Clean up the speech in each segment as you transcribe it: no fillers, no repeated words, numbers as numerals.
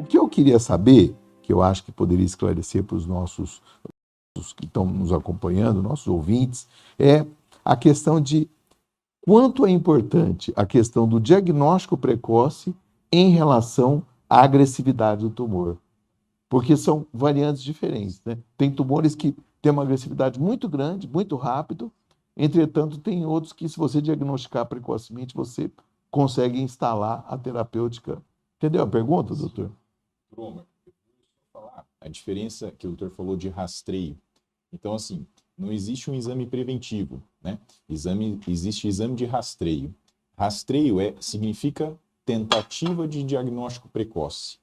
O que eu queria saber, que eu acho que poderia esclarecer para os nossos os que estão nos acompanhando, nossos ouvintes, é a questão de quanto é importante a questão do diagnóstico precoce em relação à agressividade do tumor. Porque são variantes diferentes, né? Tem tumores que têm uma agressividade muito grande, muito rápido, entretanto, tem outros que, se você diagnosticar precocemente, você consegue instalar a terapêutica. Entendeu a pergunta, doutor? Romer, eu vou falar a diferença que o doutor falou de rastreio. Então, assim, não existe um exame preventivo, né? Existe exame de rastreio. Rastreio significa tentativa de diagnóstico precoce.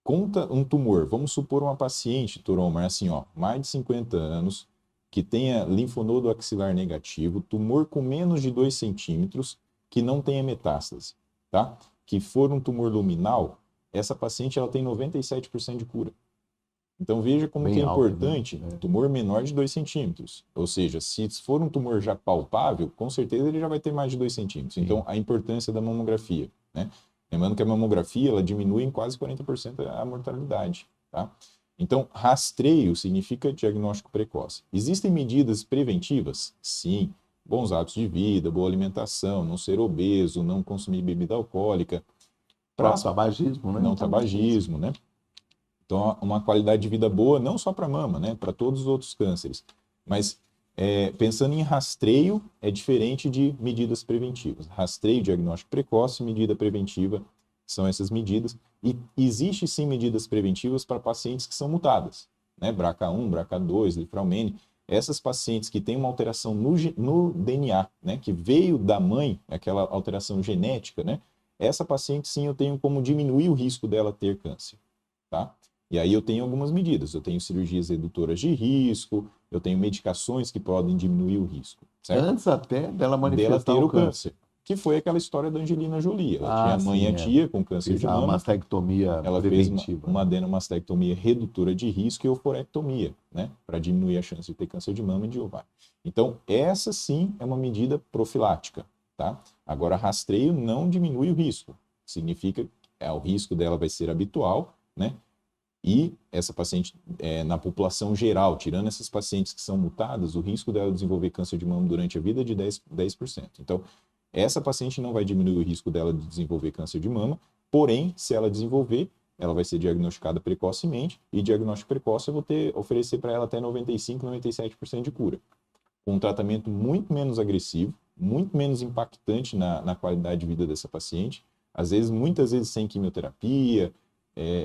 Conta um tumor, vamos supor uma paciente, Turoma, assim, ó, mais de 50 anos, que tenha linfonodo axilar negativo, tumor com menos de 2 centímetros, que não tenha metástase, tá? Que for um tumor luminal, essa paciente ela tem 97% de cura. Então veja como Bem que é alto, importante né? tumor menor de 2 centímetros. Ou seja, se for um tumor já palpável, com certeza ele já vai ter mais de 2 centímetros. Sim. Então a importância da mamografia, né? Lembrando que a mamografia ela diminui em quase 40% a mortalidade, tá? Então rastreio significa diagnóstico precoce. Existem medidas preventivas? Sim. Bons hábitos de vida, boa alimentação, não ser obeso, não consumir bebida alcoólica. Não tabagismo, né? Não tabagismo, né? Então, uma qualidade de vida boa, não só para mama, né? Para todos os outros cânceres. Mas, pensando em rastreio, é diferente de medidas preventivas. Rastreio, diagnóstico precoce, medida preventiva, são essas medidas. E existe, sim, medidas preventivas para pacientes que são mutadas, né? BRCA1, BRCA2, lifraumene. Essas pacientes que têm uma alteração no DNA, né? Que veio da mãe, aquela alteração genética, né? Essa paciente, sim, eu tenho como diminuir o risco dela ter câncer, tá? E aí eu tenho algumas medidas, eu tenho cirurgias redutoras de risco, eu tenho medicações que podem diminuir o risco, certo? Antes até dela manifestar Dela ter o o câncer, que foi aquela história da Angelina Jolie. Ela tinha mãe e tia com câncer Fez de a mama, mastectomia ela fez preventiva. uma adenomastectomia redutora de risco e oforectomia, né? Para diminuir a chance de ter câncer de mama e de ovário. Então, essa sim é uma medida profilática, tá? Agora, rastreio não diminui o risco. Significa que o risco dela vai ser habitual, né? E essa paciente, na população geral, tirando essas pacientes que são mutadas, o risco dela desenvolver câncer de mama durante a vida é de 10%. Então, essa paciente não vai diminuir o risco dela de desenvolver câncer de mama, porém, se ela desenvolver, ela vai ser diagnosticada precocemente, e diagnóstico precoce eu vou oferecer para ela até 95%, 97% de cura. Com um tratamento muito menos agressivo, muito menos impactante na qualidade de vida dessa paciente, muitas vezes sem quimioterapia,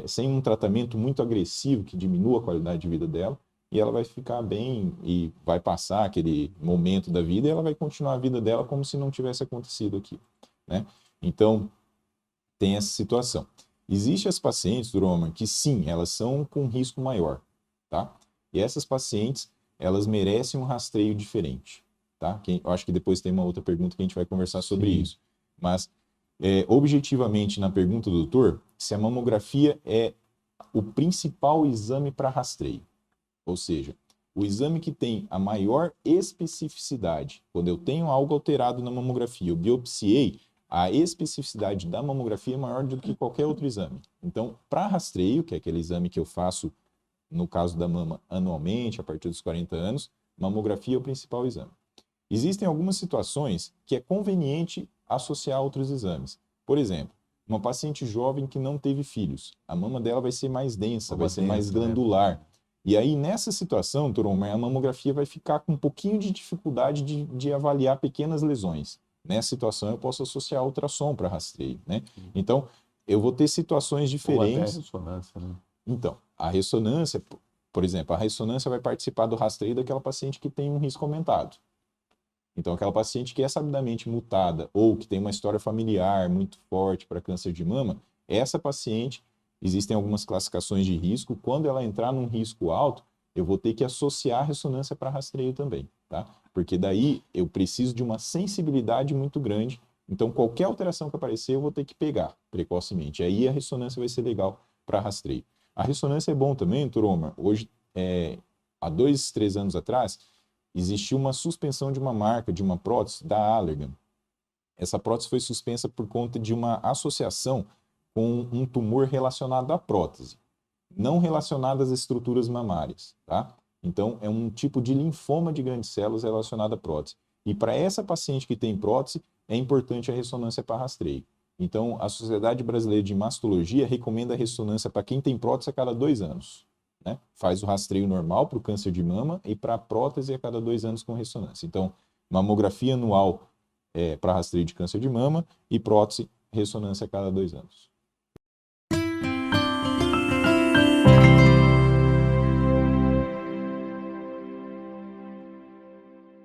sem um tratamento muito agressivo que diminua a qualidade de vida dela, e ela vai ficar bem e vai passar aquele momento da vida e ela vai continuar a vida dela como se não tivesse acontecido aqui, né? Então, tem essa situação. Existem as pacientes, Roman, que sim, elas são com risco maior, tá? E essas pacientes, elas merecem um rastreio diferente, tá? Eu acho que depois tem uma outra pergunta que a gente vai conversar sobre isso. Mas, objetivamente, na pergunta do doutor, se a mamografia é o principal exame para rastreio. Ou seja, o exame que tem a maior especificidade. Quando eu tenho algo alterado na mamografia, eu biopsiei, a especificidade da mamografia é maior do que qualquer outro exame. Então, para rastreio, que é aquele exame que eu faço, no caso da mama, anualmente, a partir dos 40 anos, mamografia é o principal exame. Existem algumas situações que é conveniente associar a outros exames. Por exemplo, uma paciente jovem que não teve filhos, a mama dela vai ser mais densa, vai ser mais glandular. Né? E aí, nessa situação, Turoma, a mamografia vai ficar com um pouquinho de dificuldade de avaliar pequenas lesões. Nessa situação, eu posso associar ultrassom para rastreio, né? Então, eu vou ter situações diferentes. Ou até a ressonância, né? Então, a ressonância, por exemplo, a ressonância vai participar do rastreio daquela paciente que tem um risco aumentado. Então, aquela paciente que é sabidamente mutada ou que tem uma história familiar muito forte para câncer de mama, essa paciente, existem algumas classificações de risco. Quando ela entrar num risco alto, eu vou ter que associar a ressonância para rastreio também, tá? Porque daí eu preciso de uma sensibilidade muito grande. Então, qualquer alteração que aparecer, eu vou ter que pegar precocemente. Aí a ressonância vai ser legal para rastreio. A ressonância é bom também, Turoma. Hoje, há 2, 3 anos atrás, existiu uma suspensão de uma marca, de uma prótese da Allergan. Essa prótese foi suspensa por conta de uma associação com um tumor relacionado à prótese, não relacionado às estruturas mamárias, tá? Então, é um tipo de linfoma de grandes células relacionado à prótese. E para essa paciente que tem prótese, é importante a ressonância para rastreio. Então, a Sociedade Brasileira de Mastologia recomenda a ressonância para quem tem prótese a cada 2 anos. Né? Faz o rastreio normal para o câncer de mama e para a prótese a cada 2 anos com ressonância. Então, mamografia anual para rastreio de câncer de mama e prótese, ressonância a cada 2 anos.